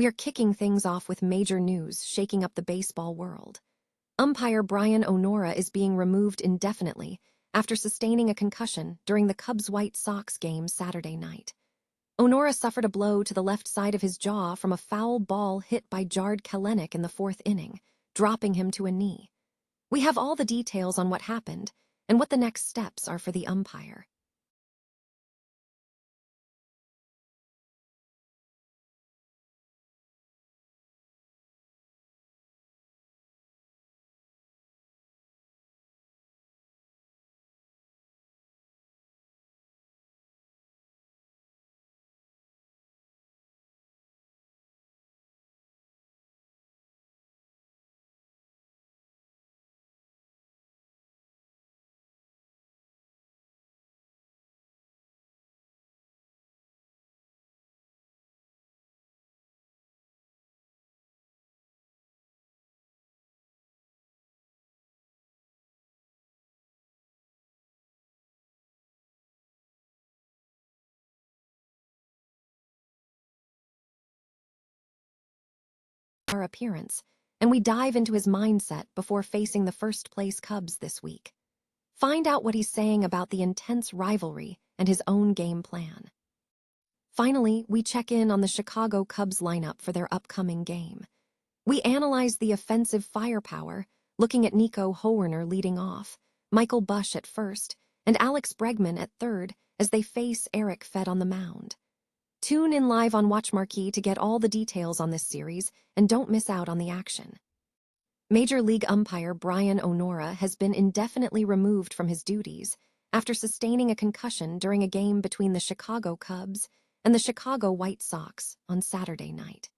We are kicking things off with major news shaking up the baseball world. Umpire Brian O'Nora is being removed indefinitely after sustaining a concussion during the Cubs-White Sox game Saturday night. O'Nora suffered a blow to the left side of his jaw from a foul ball hit by Jarred Kelenic in the fourth inning, dropping him to a knee. We have all the details on what happened and what the next steps are for the umpire. Our appearance, and we dive into his mindset before facing the first-place Cubs this week. Find out what he's saying about the intense rivalry and his own game plan. Finally, we check in on the Chicago Cubs lineup for their upcoming game. We analyze the offensive firepower, looking at Nico Hoerner leading off, Michael Busch at first, and Alex Bregman at third as they face Eric Fed on the mound. Tune in live on Watch Marquee to get all the details on this series and don't miss out on the action. Major League umpire Brian O'Nora has been indefinitely removed from his duties after sustaining a concussion during a game between the Chicago Cubs and the Chicago White Sox on Saturday night.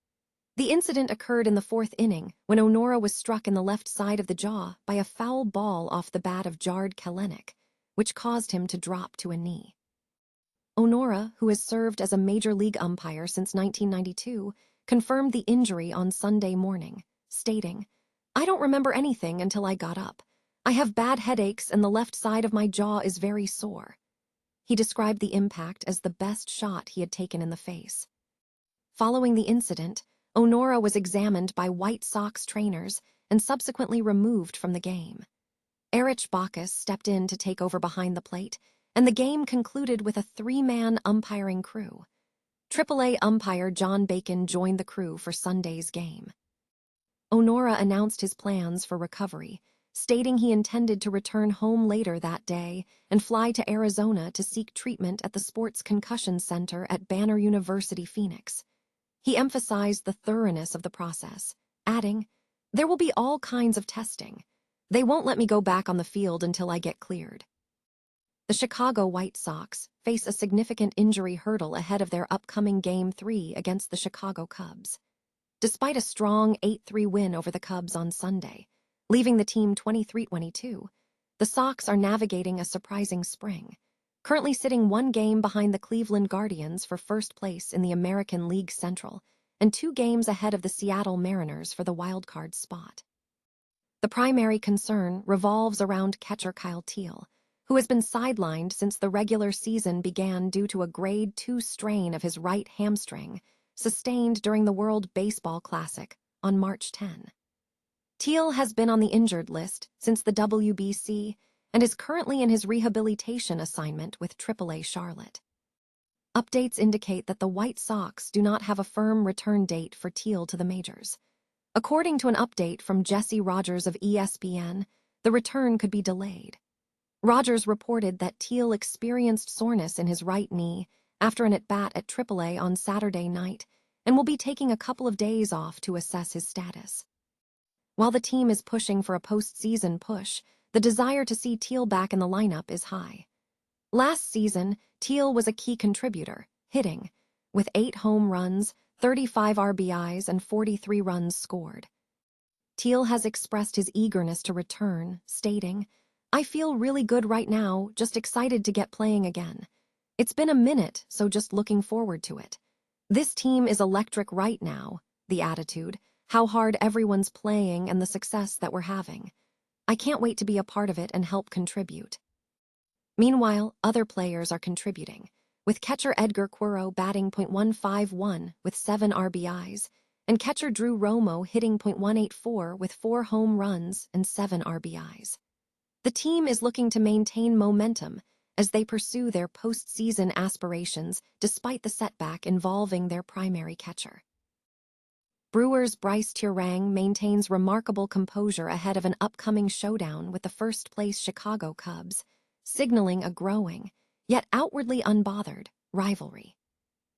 The incident occurred in the fourth inning when O'Nora was struck in the left side of the jaw by a foul ball off the bat of Jarred Kelenic, which caused him to drop to a knee. O'Nora, who has served as a Major League umpire since 1992, confirmed the injury on Sunday morning, stating, "I don't remember anything until I got up. I have bad headaches and the left side of my jaw is very sore." He described the impact as the best shot he had taken in the face. Following the incident, O'Nora was examined by White Sox trainers and subsequently removed from the game. Erich Bacchus stepped in to take over behind the plate, and the game concluded with a three-man umpiring crew. AAA umpire John Bacon joined the crew for Sunday's game. O'Nora announced his plans for recovery, stating he intended to return home later that day and fly to Arizona to seek treatment at the Sports Concussion Center at Banner University, Phoenix. He emphasized the thoroughness of the process, adding, "There will be all kinds of testing. They won't let me go back on the field until I get cleared." The Chicago White Sox face a significant injury hurdle ahead of their upcoming Game 3 against the Chicago Cubs. Despite a strong 8-3 win over the Cubs on Sunday, leaving the team 23-22, the Sox are navigating a surprising spring, currently sitting one game behind the Cleveland Guardians for first place in the American League Central and 2 games ahead of the Seattle Mariners for the wildcard spot. The primary concern revolves around catcher Kyle Teel, who has been sidelined since the regular season began due to a grade 2 strain of his right hamstring, sustained during the World Baseball Classic on March 10. Teel has been on the injured list since the WBC and is currently in his rehabilitation assignment with AAA Charlotte. Updates indicate that the White Sox do not have a firm return date for Teel to the majors. According to an update from Jesse Rogers of ESPN, the return could be delayed. Rogers reported that Teel experienced soreness in his right knee after an at-bat at AAA on Saturday night and will be taking a couple of days off to assess his status. While the team is pushing for a postseason push, the desire to see Teel back in the lineup is high. Last season, Teel was a key contributor, hitting, with 8 home runs, 35 RBIs, and 43 runs scored. Teel has expressed his eagerness to return, stating, "I feel really good right now, just excited to get playing again. It's been a minute, so just looking forward to it. This team is electric right now, the attitude, how hard everyone's playing and the success that we're having. I can't wait to be a part of it and help contribute." Meanwhile, other players are contributing, with catcher Edgar Quero batting .151 with 7 RBIs and catcher Drew Romo hitting .184 with 4 home runs and 7 RBIs. The team is looking to maintain momentum as they pursue their postseason aspirations despite the setback involving their primary catcher. Brewers Brice Turang maintains remarkable composure ahead of an upcoming showdown with the first-place Chicago Cubs, signaling a growing, yet outwardly unbothered, rivalry.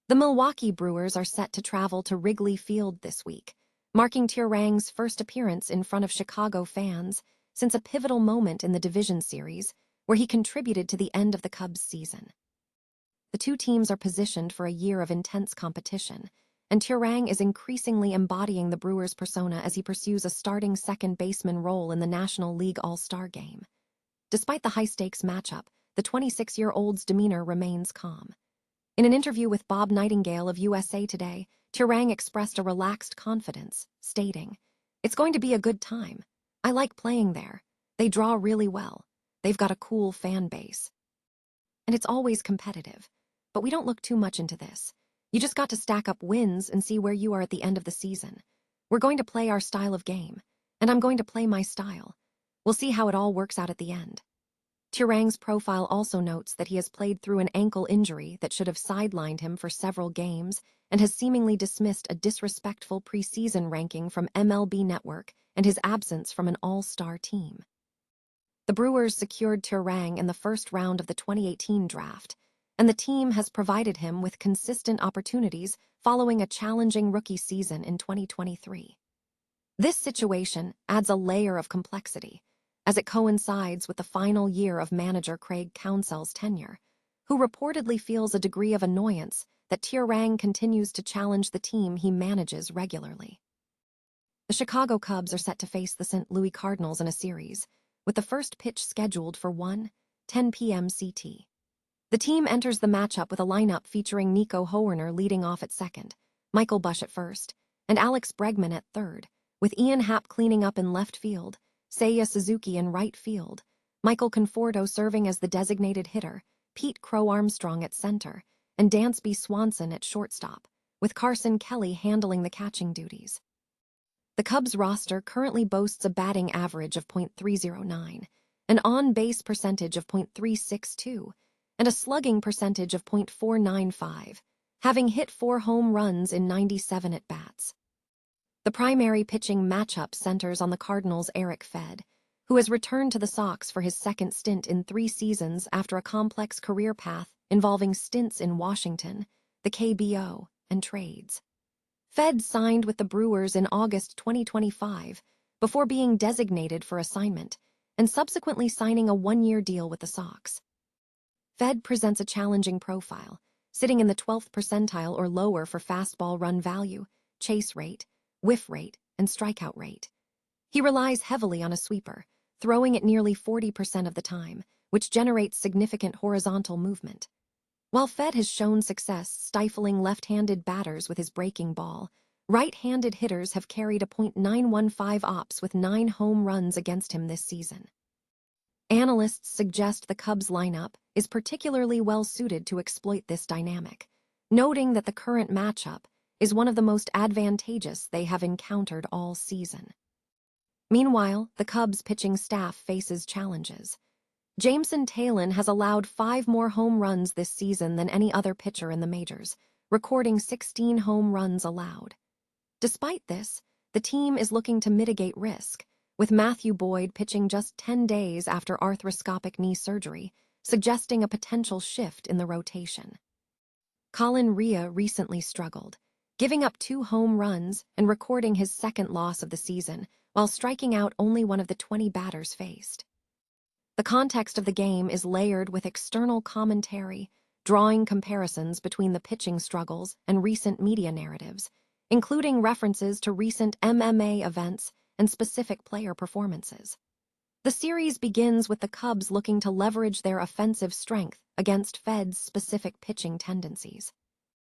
The Milwaukee Brewers are set to travel to Wrigley Field this week, marking Turang's first appearance in front of Chicago fans since a pivotal moment in the division series where he contributed to the end of the Cubs' season. The two teams are positioned for a year of intense competition, and Turang is increasingly embodying the Brewers' persona as he pursues a starting second baseman role in the National League All-Star Game. Despite the high-stakes matchup, the 26-year-old's demeanor remains calm. In an interview with Bob Nightingale of USA Today, Turang expressed a relaxed confidence, stating, "It's going to be a good time. I like playing there. They draw really well. They've got a cool fan base. And it's always competitive. But we don't look too much into this. You just got to stack up wins and see where you are at the end of the season. We're going to play our style of game, and I'm going to play my style. We'll see how it all works out at the end." Turang's profile also notes that he has played through an ankle injury that should have sidelined him for several games and has seemingly dismissed a disrespectful preseason ranking from MLB Network and his absence from an all-star team. The Brewers secured Turang in the first round of the 2018 draft, and the team has provided him with consistent opportunities following a challenging rookie season in 2023. This situation adds a layer of complexity, as it coincides with the final year of manager Craig Counsell's tenure, who reportedly feels a degree of annoyance that Turang continues to challenge the team he manages regularly. The Chicago Cubs are set to face the St. Louis Cardinals in a series, with the first pitch scheduled for 1:10 p.m. CT. The team enters the matchup with a lineup featuring Nico Hoerner leading off at second, Michael Busch at first, and Alex Bregman at third, with Ian Happ cleaning up in left field, Seiya Suzuki in right field, Michael Conforto serving as the designated hitter, Pete Crow Armstrong at center, and Dansby Swanson at shortstop, with Carson Kelly handling the catching duties. The Cubs roster currently boasts a batting average of .309, an on-base percentage of .362, and a slugging percentage of .495, having hit 4 home runs in 97 at-bats. The primary pitching matchup centers on the Cardinals' Eric Fed, who has returned to the Sox for his second stint in 3 seasons after a complex career path involving stints in Washington, the KBO, and trades. Fed signed with the Brewers in August 2025 before being designated for assignment and subsequently signing a 1-year deal with the Sox. Fed presents a challenging profile, sitting in the 12th percentile or lower for fastball run value, chase rate, whiff rate, and strikeout rate. He relies heavily on a sweeper, throwing it nearly 40% of the time, which generates significant horizontal movement. While Fed has shown success stifling left-handed batters with his breaking ball, right-handed hitters have carried a .915 ops with 9 home runs against him this season. Analysts suggest the Cubs lineup is particularly well-suited to exploit this dynamic, noting that the current matchup is one of the most advantageous they have encountered all season. Meanwhile, the Cubs' pitching staff faces challenges. Jameson Taillon has allowed 5 more home runs this season than any other pitcher in the majors, recording 16 home runs allowed. Despite this, the team is looking to mitigate risk, with Matthew Boyd pitching just 10 days after arthroscopic knee surgery, suggesting a potential shift in the rotation. Colin Rea recently struggled, giving up 2 home runs and recording his second loss of the season, while striking out only one of the 20 batters faced. The context of the game is layered with external commentary, drawing comparisons between the pitching struggles and recent media narratives, including references to recent MMA events and specific player performances. The series begins with the Cubs looking to leverage their offensive strength against Fed's specific pitching tendencies.